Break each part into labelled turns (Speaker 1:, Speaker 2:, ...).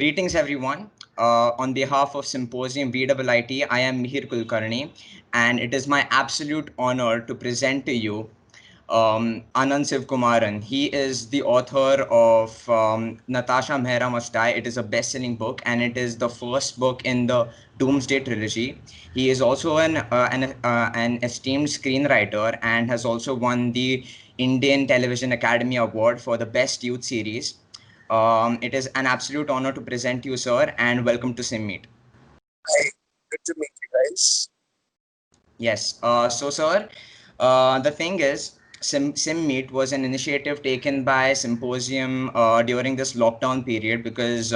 Speaker 1: Greetings, everyone. On behalf of Symposium VIIT, I am Mihir Kulkarni, and it is my absolute honor to present to you Anand Sivkumaran. He is the author of Natasha Mehra Must Die. It is a best-selling book, and it is the first book in the Doomsday trilogy. He is also an esteemed screenwriter and has also won the Indian Television Academy Award for the Best Youth Series. It is an absolute honor to present you, sir, and welcome to SimMeet.
Speaker 2: Hi, good to meet you guys.
Speaker 1: Yes. So, sir, the thing is, SimMeet was an initiative taken by Symposium during this lockdown period because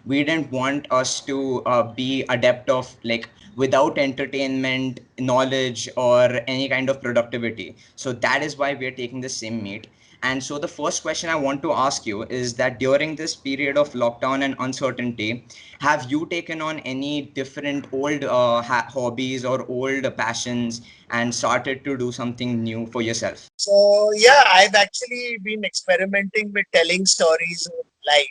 Speaker 1: we didn't want us to be adept of like without entertainment, knowledge, or any kind of productivity. So that is why we are taking the SimMeet. And so the first question I want to ask you is that during this period of lockdown and uncertainty, have you taken on any different old hobbies or old passions and started to do something new for yourself?
Speaker 2: So, yeah, I've actually been experimenting with telling stories live,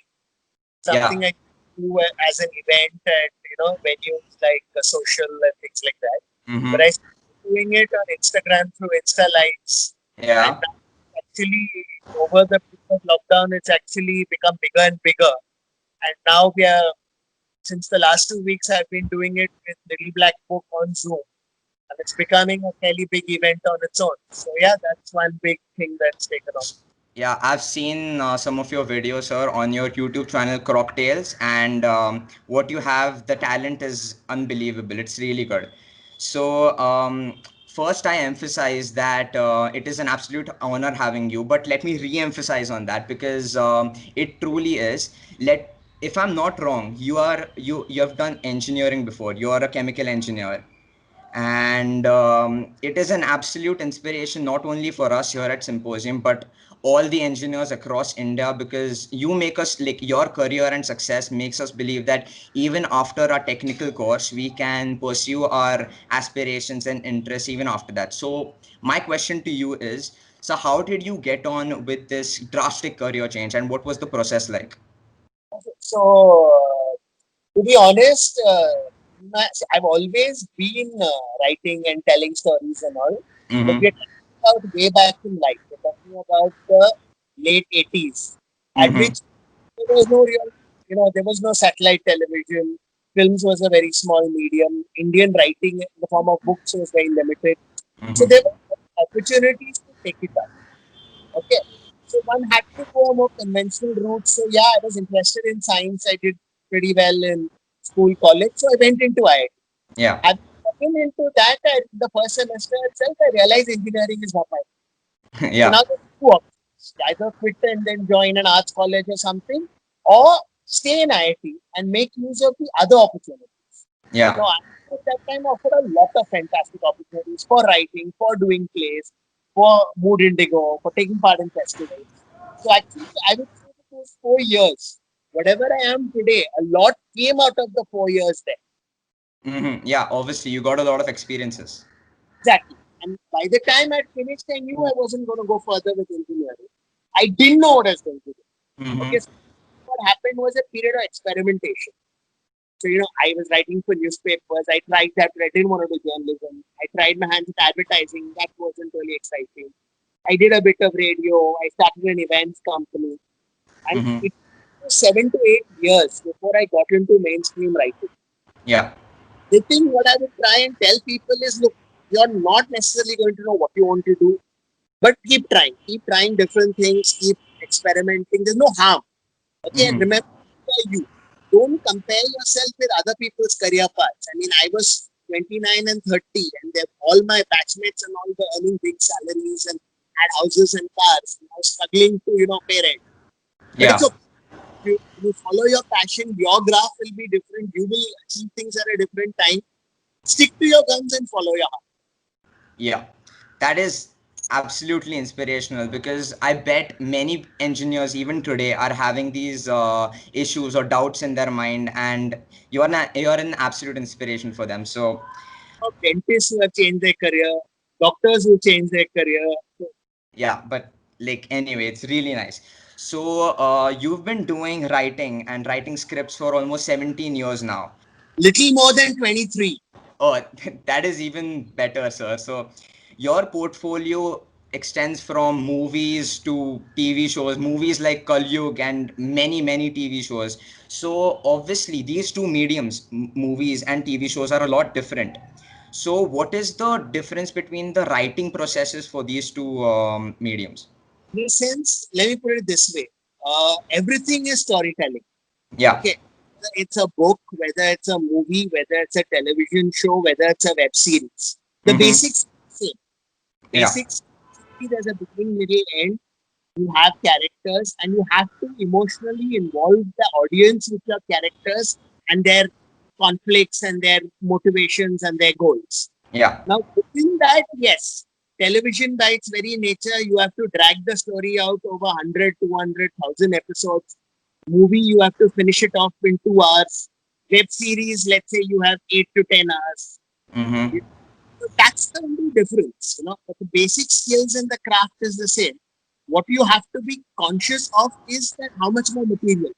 Speaker 1: Yeah.
Speaker 2: something I do as an event at venues like social and things like that. But
Speaker 1: Mm-hmm.
Speaker 2: I started doing it on Instagram through Insta Lives, and
Speaker 1: Yeah.
Speaker 2: now actually over the period of lockdown, it's actually become bigger and bigger. And now we are since the last 2 weeks, I've been doing it with Little Black Book on Zoom. And it's becoming a fairly big event on its own. So yeah, that's one big thing that's taken off.
Speaker 1: Yeah, I've seen some of your videos, sir, on your YouTube channel, Crocktails, and what you have, the talent is unbelievable. It's really good. So, first, I emphasize that it is an absolute honor having you, but let me re-emphasize on that because it truly is. If I'm not wrong, you have done engineering before. You are a chemical engineer, and it is an absolute inspiration not only for us here at Symposium but all the engineers across India, because you make us like your career and success makes us believe that even after our technical course we can pursue our aspirations and interests even after that. So my question to you is, so how did you get on with this drastic career change and what was the process like?
Speaker 2: So, to be honest, I've always been writing and telling stories and all, but
Speaker 1: Mm-hmm.
Speaker 2: we're talking about way back in life. We're talking about the late 80s, at
Speaker 1: Mm-hmm.
Speaker 2: which there was no real, there was no satellite television. Films was a very small medium. Indian writing in the form of books was very limited. So there
Speaker 1: Mm-hmm.
Speaker 2: were opportunities to take it up. Okay. So one had to go a more conventional route. So yeah, I was interested in science. I did pretty well in school, college. So I went into IIT.
Speaker 1: Yeah.
Speaker 2: I've gotten into that the first semester itself. I realized engineering is not my thing. So
Speaker 1: Yeah.
Speaker 2: now there's two options: either quit and then join an arts college or something, or stay in IIT and make use of the other opportunities. So
Speaker 1: Yeah.
Speaker 2: I at that time offered a lot of fantastic opportunities for writing, for doing plays, for Mood Indigo, for taking part in festivals. So actually, I would say that those 4 years, whatever I am today, a lot came out of the 4 years there.
Speaker 1: Mm-hmm. Yeah, obviously you got a lot of experiences.
Speaker 2: Exactly. And by the time I'd finished, I knew I wasn't going to go further with engineering. I didn't know what I was going to do. Okay,
Speaker 1: Mm-hmm.
Speaker 2: so what happened was a period of experimentation. So, I was writing for newspapers. I tried that, but I didn't want to do journalism. I tried my hands at advertising. That wasn't really exciting. I did a bit of radio. I started an events company. And
Speaker 1: Mm-hmm.
Speaker 2: it took 7 to 8 years before I got into mainstream writing.
Speaker 1: Yeah.
Speaker 2: The thing what I would try and tell people is, look, you're not necessarily going to know what you want to do, but keep trying different things, keep experimenting. There's no harm. Okay, and
Speaker 1: Mm-hmm.
Speaker 2: remember you. Don't compare yourself with other people's career paths. I mean, I was 29 and 30, and all my batchmates and all were earning big salaries and had houses and cars. And I was struggling to, pay rent. But it's
Speaker 1: Yeah.
Speaker 2: okay. You follow your passion, your graph will be different. You will achieve things at a different time. Stick to your guns and follow your heart.
Speaker 1: Yeah. That is absolutely inspirational because I bet many engineers even today are having these issues or doubts in their mind, and you're an absolute inspiration for them. So
Speaker 2: Dentists who have changed their career, doctors who change their career.
Speaker 1: yeah, but like anyway, it's really nice. So you've been doing writing and writing scripts for almost 17 years now.
Speaker 2: Little more than 23.
Speaker 1: Oh, that is even better, sir. So your portfolio extends from movies to TV shows, movies like Kalyug and many, many TV shows. So obviously, these two mediums, movies and TV shows, are a lot different. So what is the difference between the writing processes for these two mediums?
Speaker 2: In a sense, let me put it this way: everything is storytelling.
Speaker 1: Yeah.
Speaker 2: Okay, whether it's a book, whether it's a movie, whether it's a television show, whether it's a web series. The
Speaker 1: Mm-hmm.
Speaker 2: basics are the same.
Speaker 1: Yeah.
Speaker 2: Basics. There's a beginning, middle, end. You have characters, and you have to emotionally involve the audience with your characters and their conflicts and their motivations and their goals.
Speaker 1: Yeah.
Speaker 2: Now, within that, yes, television by its very nature, you have to drag the story out over 100, 200,000 episodes. Movie, you have to finish it off in 2 hours. Web series, let's say you have 8 to 10 hours.
Speaker 1: Mm-hmm.
Speaker 2: So that's the only difference, but the basic skills and the craft is the same. What you have to be conscious of is that how much more material.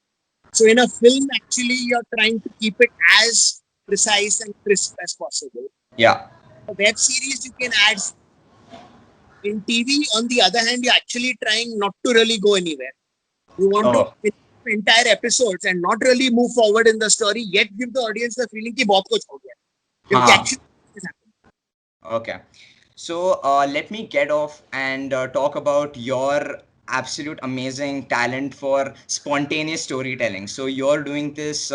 Speaker 2: So in a film, actually, you're trying to keep it as precise and crisp as possible.
Speaker 1: Yeah.
Speaker 2: A web series, you can add. In TV, on the other hand, you're actually trying not to really go anywhere. You want to
Speaker 1: Oh.
Speaker 2: finish entire episodes and not really move forward in the story, yet give the audience the feeling कि बहुत कुछ हो गया. Because
Speaker 1: Huh.
Speaker 2: actually is happening.
Speaker 1: Okay. So let me get off and talk about your absolute amazing talent for spontaneous storytelling. So you're doing this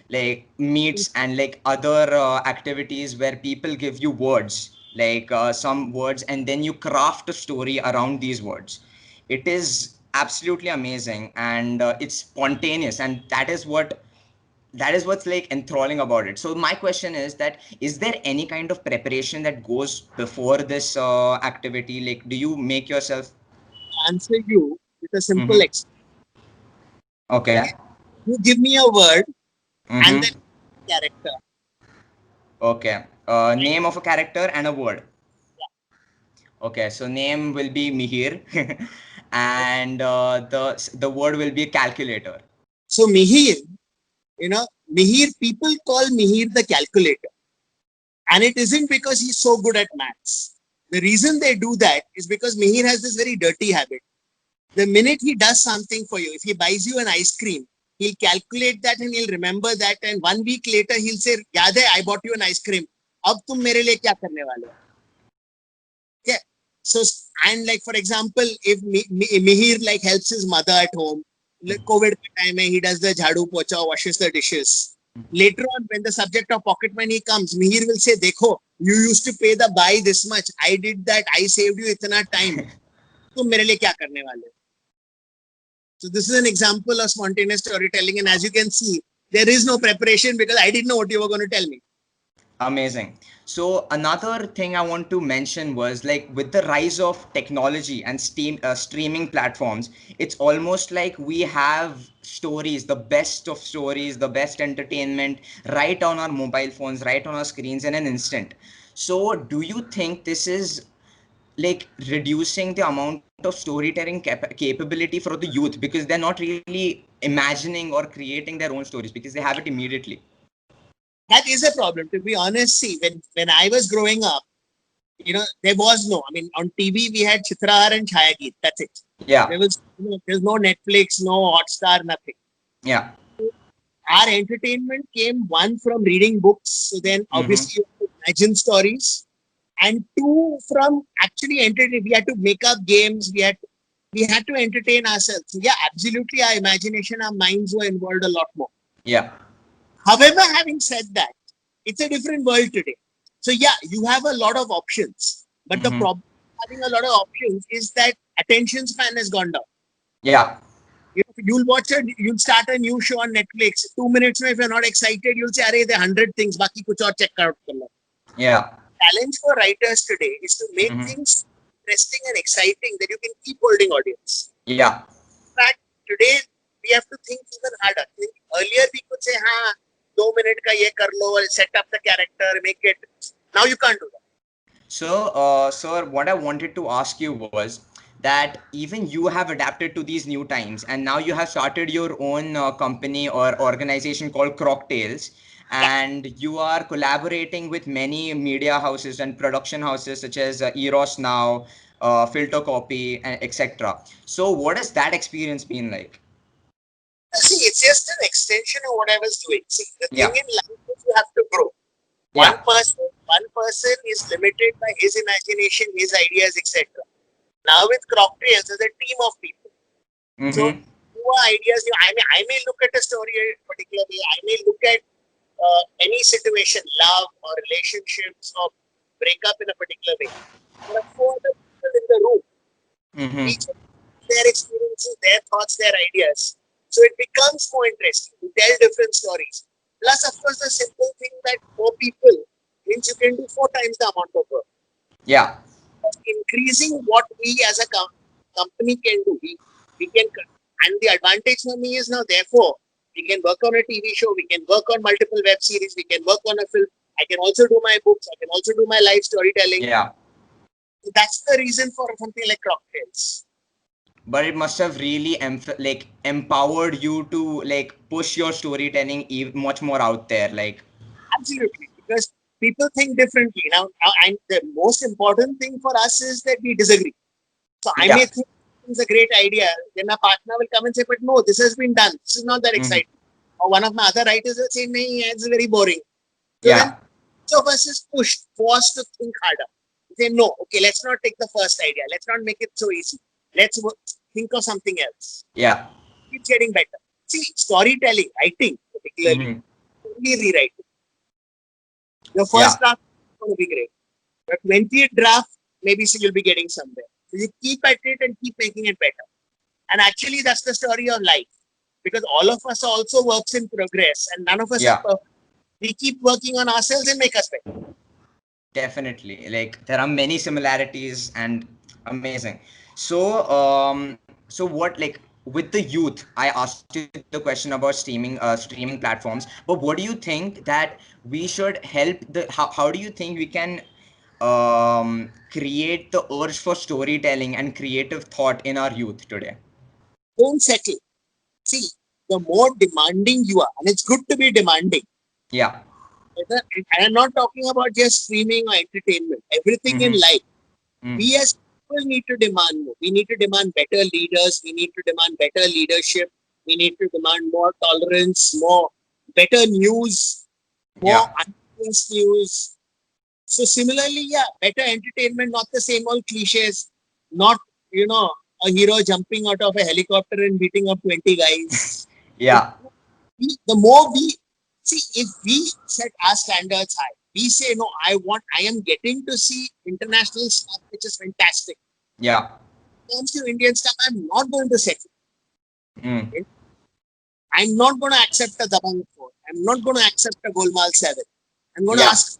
Speaker 1: like meets and like other activities where people give you words, like some words, and then you craft a story around these words. It is absolutely amazing and it's spontaneous, and that is what's like enthralling about it. So my question is that is there any kind of preparation that goes before this activity? Like, do you make yourself?
Speaker 2: Answer you with a simple
Speaker 1: Mm-hmm. Okay.
Speaker 2: okay. You give me a word and then
Speaker 1: Mm-hmm.
Speaker 2: character.
Speaker 1: Okay. Name of a character and a word. Okay, so name will be Mihir, and the word will be calculator.
Speaker 2: So Mihir, people call Mihir the calculator. And it isn't because he's so good at maths. The reason they do that is because Mihir has this very dirty habit. The minute he does something for you, if he buys you an ice cream, he'll calculate that and he'll remember that. And 1 week later, he'll say, "Yaad hai, I bought you an ice cream. Ab tum mere liye kya karne wale ho?" Yeah. So, and like, for example, if Mihir like helps his mother at home, like COVID time, he does the jhadu pocha, washes the dishes. Later on, when the subject of pocket money comes, Mihir will say, "Dekho, you used to pay the buy this much. I did that. I saved you itna time. तुम मेरे लिए क्या करने वाले हो?" So this is an example of spontaneous storytelling, and as you can see, there is no preparation because I didn't know what you were going to tell me.
Speaker 1: Amazing. So another thing I want to mention was like with the rise of technology and streaming platforms, it's almost like we have stories, the best of stories, the best entertainment right on our mobile phones, right on our screens in an instant. So do you think this is like reducing the amount of storytelling capability for the youth because they're not really imagining or creating their own stories because they have it immediately?
Speaker 2: That is a problem, to be honest. See, when I was growing up, there was no. I mean, on TV we had Chitrahar and Chayageet. That's it.
Speaker 1: Yeah.
Speaker 2: There's no Netflix, no Hotstar, nothing.
Speaker 1: Yeah.
Speaker 2: Our entertainment came one from reading books. So then obviously you have to imagine stories, and two from actually entertain. We had to make up games. We had to entertain ourselves. So yeah, absolutely, our imagination, our minds were involved a lot more.
Speaker 1: Yeah.
Speaker 2: However, having said that, it's a different world today. So yeah, you have a lot of options, but the problem having a lot of options is that attention span has gone down.
Speaker 1: Yeah.
Speaker 2: You'll start a new show on Netflix. 2 minutes, if you're not excited, you'll say, "Arey, there are 100 things. Baki kuch aur check out karna."
Speaker 1: Yeah.
Speaker 2: Challenge for writers today is to make things interesting and exciting that you can keep holding audience.
Speaker 1: Yeah.
Speaker 2: In fact, today we have to think even harder. Earlier we could say, "Ha, 2 minute ka ye kar lo, set up the character, make it." Now you can't do that.
Speaker 1: So, sir, what I wanted to ask you was that even you have adapted to these new times, and now you have started your own company or organization called Croctails,
Speaker 2: Yeah.
Speaker 1: and you are collaborating with many media houses and production houses such as Eros Now, Filter Copy, and etc. So, what has that experience been like?
Speaker 2: See, it's just an extension of what I was doing. See, the thing
Speaker 1: Yeah,
Speaker 2: in life is you have to grow.
Speaker 1: yeah.
Speaker 2: One person is limited by his imagination, his ideas, etc. Now with Croctails, there's a team of people. So
Speaker 1: Mm-hmm.
Speaker 2: newer ideas, I may look at a story a particular way. I may look at any situation, love or relationships or breakup in a particular way. There are four other people in the room.
Speaker 1: Mm-hmm.
Speaker 2: Each of their experiences, their thoughts, their ideas. So it becomes more interesting to tell different stories. Plus, of course, the simple thing that four people means you can do four times the amount of work.
Speaker 1: Yeah,
Speaker 2: Increasing what we as a company can do. We can, and the advantage for me is now, therefore, we can work on a TV show, we can work on multiple web series, we can work on a film. I can also do my books, I can also do my live storytelling.
Speaker 1: yeah.
Speaker 2: So that's the reason for something like Croctails.
Speaker 1: But it must have really like empowered you to like push your storytelling much more out there. Like,
Speaker 2: Absolutely, because people think differently. And the most important thing for us is that we disagree. So I may
Speaker 1: yeah.
Speaker 2: think it's a great idea, then my partner will come and say, but no, this has been done. This is not that
Speaker 1: Mhm.
Speaker 2: exciting. Or one of my other writers will say, no, it's very boring. So then
Speaker 1: Yeah,
Speaker 2: each of us is pushed, forced to think harder. Say, no, okay, let's not take the first idea. Let's not make it so easy. Let's think of something else.
Speaker 1: yeah.
Speaker 2: Keeps getting better. See, storytelling, writing, particularly,
Speaker 1: Hmm.
Speaker 2: only rewriting. Your
Speaker 1: Yeah,
Speaker 2: first draft is going to be great. Your 20th draft, maybe so you'll be getting somewhere. So you keep at it and keep making it better. And actually, that's the story of life. Because all of us are also works in progress and none of us is
Speaker 1: yeah.
Speaker 2: perfect. We keep working on ourselves and make us better.
Speaker 1: Definitely. Like there are many similarities and amazing. So what like with the youth, I asked you the question about streaming platforms, but what do you think that we should help how do you think we can create the urge for storytelling and creative thought in our youth today?
Speaker 2: Don't settle. See, the more demanding you are, and it's good to be demanding.
Speaker 1: Yeah.
Speaker 2: And I'm not talking about just streaming or entertainment. Everything in
Speaker 1: Mm-hmm.
Speaker 2: life,
Speaker 1: Mm.
Speaker 2: we as people need to demand more. We need to demand better leaders. We need to demand better leadership. We need to demand more tolerance, more better news, more
Speaker 1: Yeah.
Speaker 2: unbiased news. So similarly, yeah, better entertainment, not the same old cliches, not, a hero jumping out of a helicopter and beating up 20 guys.
Speaker 1: Yeah.
Speaker 2: The more we see, if we set our standards high, we say, no, I am getting to see international stuff, which is fantastic.
Speaker 1: Yeah.
Speaker 2: When it comes to Indian stuff, I'm not going to settle.
Speaker 1: Mm.
Speaker 2: I'm not going to accept a Dabang 4. I'm not going to accept a Golmaal 7. I'm going to
Speaker 1: Yeah.
Speaker 2: ask,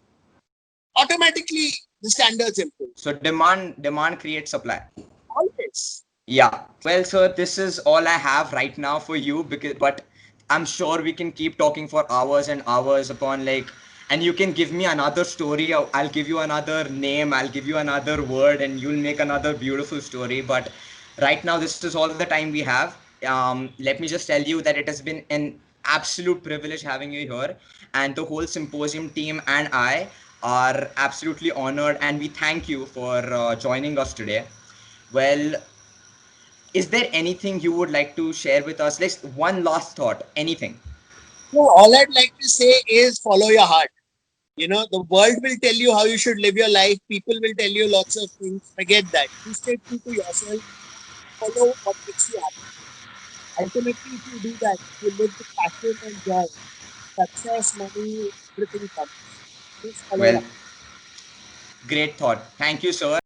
Speaker 2: automatically, the standards improve.
Speaker 1: So demand creates supply.
Speaker 2: Always.
Speaker 1: Yeah. Well, sir, this is all I have right now for you because but I'm sure we can keep talking for hours and hours upon like and you can give me another story. I'll give you another name, I'll give you another word and you'll make another beautiful story. But right now this is all the time we have. Let me just tell you that it has been an absolute privilege having you here and the whole symposium team and I are absolutely honored and we thank you for joining us today. Well, is there anything you would like to share with us? Like one last thought, anything.
Speaker 2: No, all I'd like to say is follow your heart. The world will tell you how you should live your life. People will tell you lots of things. Forget that. You stay true to yourself. Follow what makes you happy. Ultimately, if you do that, if you live with passion and joy, success, money, everything comes. Just follow your
Speaker 1: Well, great thought. Thank you, sir.